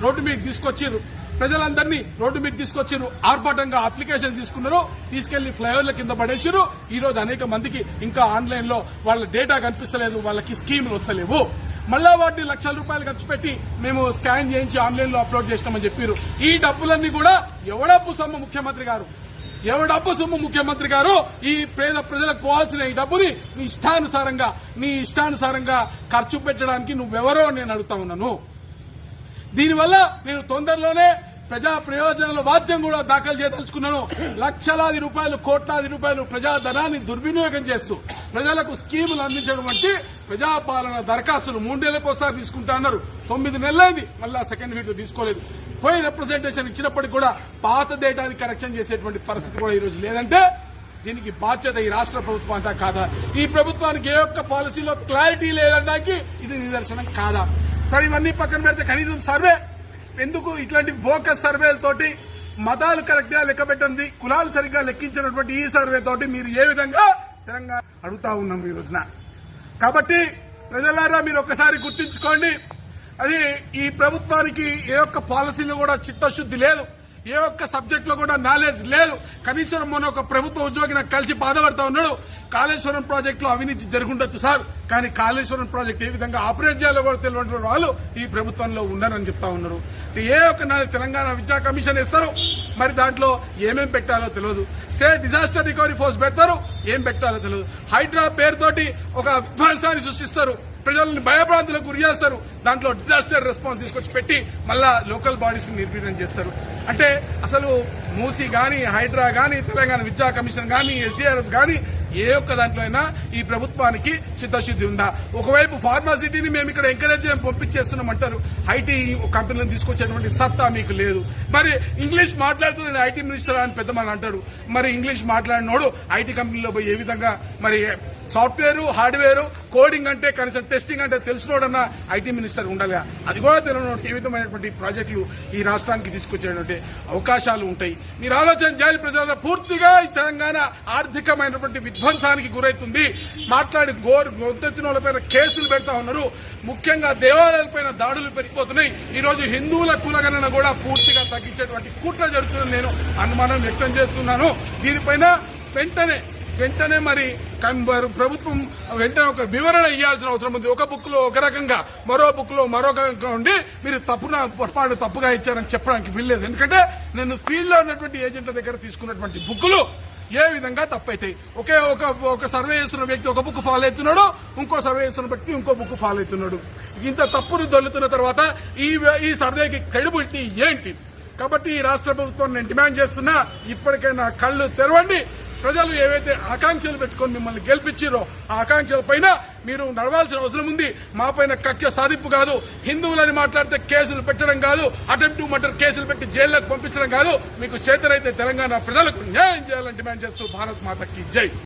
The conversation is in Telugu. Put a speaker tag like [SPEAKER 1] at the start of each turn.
[SPEAKER 1] రోడ్డు మీద తీసుకొచ్చారు, ప్రజలందరినీ రోడ్డు మీద తీసుకొచ్చారు, ఆర్భాటంగా అప్లికేషన్ తీసుకున్నారు, తీసుకెళ్లి ఫ్లైఓవర్ల కింద పడేసారు. ఈ రోజు అనేక మందికి ఇంకా ఆన్లైన్ లో వాళ్ళ డేటా కనిపిస్తలేదు, వాళ్ళకి స్కీములు వస్తలేవు. మళ్ళా వాటిని లక్షల రూపాయలు ఖర్చు పెట్టి మేము స్కాన్ చేయించి ఆన్లైన్ లో అప్లోడ్ చేస్తామని చెప్పారు. ఈ డబ్బులన్నీ కూడా ఎవడప్పు సొమ్ము ముఖ్యమంత్రి గారు, ఎవడప్పు సొమ్ము ముఖ్యమంత్రి గారు ఈ పేద ప్రజలకు పోవాల్సిన ఈ డబ్బుని నీ ఇష్టానుసారంగా ఖర్చు పెట్టడానికి నువ్వెవరో నేను అడుగుతా ఉన్నాను. దీనివల్ల నేను తొందరలోనే ప్రజా ప్రయోజనాల వాద్యం కూడా దాఖలు చేయదలుచుకున్నాను. లక్షలాది రూపాయలు, కోట్లాది రూపాయలు ప్రజాధనాన్ని దుర్వినియోగం చేస్తూ ప్రజలకు స్కీములు అందించడం వంటి ప్రజాపాలన దరఖాస్తులు 3 నెలలకోసారి తీసుకుంటా అన్నారు. 9 నెలలైంది, మళ్ళా సెకండ్ వీక్ తీసుకోలేదు. పోయి రిప్రజెంటేషన్ ఇచ్చినప్పటికీ కూడా పాత డేటాని కరెక్షన్ చేసేటువంటి పరిస్థితి కూడా ఈ రోజు లేదంటే దీనికి బాధ్యత ఈ రాష్ట్ర ప్రభుత్వం అంతా కాదా? ఈ ప్రభుత్వానికి ఏ ఒక్క పాలసీలో క్లారిటీ లేదనడానికి ఇది నిదర్శనం కాదా? సరే, ఇవన్నీ పక్కన పెడితే కనీసం సర్వే ఎందుకు? ఇట్లాంటి బోకస్ సర్వేలతోటి మతాలు కరెక్ట్ గా లెక్క పెట్టింది, కులాలు సరిగ్గా లెక్కించినటువంటి ఈ సర్వే తోటి మీరు ఏ విధంగా తెలంగాణ అడుగుతా ఉన్నాం ఈ రోజున. కాబట్టి ప్రజలారా మీరు ఒక్కసారి గుర్తించుకోండి, అది ఈ ప్రభుత్వానికి ఏ ఒక్క పాలసీలో కూడా చిత్తశుద్ది లేదు, ఏ ఒక్క సబ్జెక్ట్ లో కూడా నాలెడ్జ్ లేదు. కనీసం మొన్న ఒక ప్రభుత్వ ఉద్యోగి నాకు కలిసి బాధపడతా ఉన్నాడు, కాళేశ్వరం ప్రాజెక్ట్ లో అవినీతి జరుగుండొచ్చు సార్, కానీ కాళేశ్వరం ప్రాజెక్ట్ ఏ విధంగా ఆపరేట్ చేయాలో కూడా తెలియని వాళ్ళు ఈ ప్రభుత్వంలో ఉన్నారని చెప్తా ఉన్నారు. ఏ ఒక్క తెలంగాణ విద్యా కమిషన్ ఇస్తారు, మరి దాంట్లో ఏమేం పెట్టాలో తెలియదు. స్టేట్ డిజాస్టర్ రికవరీ ఫోర్స్ పెడతారు, ఏం పెట్టాలో తెలియదు. హైడ్రా పేరుతోటి ఒక విధ్వంసాన్ని సృష్టిస్తారు, ప్రజలను భయభ్రాంతులకు గురి చేస్తారు, దాంట్లో డిజాస్టర్ రెస్పాన్స్ తీసుకొచ్చి పెట్టి మళ్ళా లోకల్ బాడీస్ నిర్వీర్యం చేస్తారు. అంటే అసలు మూసీ గాని, హైడ్రా గాని, తెలంగాణ విద్యా కమిషన్ గాని, ఎస్సీఆర్ఎఫ్ గాని ఏ ఒక్క దాంట్లో అయినా ఈ ప్రభుత్వానికి చిత్తశుద్ది ఉందా? ఒకవైపు ఫార్మాసిటీని మేము ఇక్కడ ఎంకరేజ్ పంపించేస్తున్నామంటారు, ఐటీ కంపెనీలను తీసుకొచ్చేటువంటి సత్తా మీకు లేదు. మరి ఇంగ్లీష్ మాట్లాడుతూ నేను ఐటీ మినిస్టర్ అని పెద్దమని అంటాడు, మరి ఇంగ్లీష్ మాట్లాడినోడు ఐటీ కంపెనీలో పోయి ఏ విధంగా మరి సాఫ్ట్వేర్, హార్డ్వేర్, కోడింగ్ అంటే కనీసం టెస్టింగ్ అంటే తెలిసినోడన్నా ఐటీ మినిస్టర్ ఉండాలిగా, అది కూడా తెలియని ఏ విధమైనటువంటి ప్రాజెక్టులు ఈ రాష్ట్రానికి తీసుకొచ్చేటువంటి అవకాశాలు ఉంటాయి. మీరు ఆలోచన చేయాలి. ప్రజల పూర్తిగా ఈ తెలంగాణ ఆర్థికమైనటువంటి విధ్వంసానికి గురైతుంది. మాట్లాడి గొంతెత్తిన వాళ్ళపైన కేసులు పెడతా ఉన్నారు. ముఖ్యంగా దేవాలయాలపైన దాడులు పెరిగిపోతున్నాయి. ఈ రోజు హిందువుల కులగణన కూడా పూర్తిగా తగ్గించేటువంటి కుట్ర జరుగుతుందని నేను అనుమానం వ్యక్తం చేస్తున్నాను. దీనిపైన వెంటనే మరి ప్రభుత్వం వెంటనే ఒక వివరణ ఇవ్వాల్సిన అవసరం ఉంది. ఒక బుక్ లో ఒక రకంగా, మరో బుక్ లో మరో రకంగా ఉండి మీరు పొరపాటు తప్పుగా ఇచ్చారని చెప్పడానికి వీల్లేదు. ఎందుకంటే నేను ఫీల్డ్ లో ఉన్నటువంటి ఏజెంట్ల దగ్గర తీసుకున్నటువంటి బుక్కులు ఏ విధంగా తప్పైతాయి. ఒక సర్వే చేస్తున్న వ్యక్తి ఒక బుక్ ఫాలో అవుతున్నాడు, ఇంకో సర్వే చేస్తున్న వ్యక్తి ఇంకో బుక్ ఫాలో అవుతున్నాడు. ఇంత తప్పును దొల్లుతున్న తర్వాత ఈ సర్వేకి క్రెడిబిలిటీ ఏంటి? కాబట్టి ఈ రాష్ట్ర ప్రభుత్వం నేను డిమాండ్ చేస్తున్నా, ఇప్పటికైనా కళ్లు తెరవండి. ప్రజలు ఏవైతే ఆకాంక్షలు పెట్టుకొని మిమ్మల్ని గెలిపించారో ఆ ఆకాంక్షల పైన మీరు నడవాల్సిన అవసరం ఉంది. మా పైన కక్ష సాధింపు కాదు, హిందువులని మాట్లాడితే కేసులు పెట్టడం కాదు, అటెంప్ట్ టు మర్డర్ కేసులు పెట్టి జైల్లోకి పంపించడం కాదు. మీకు చేతనైతే తెలంగాణ ప్రజలకు న్యాయం చేయాలని డిమాండ్ చేస్తూ భారత్ మాతకి జై.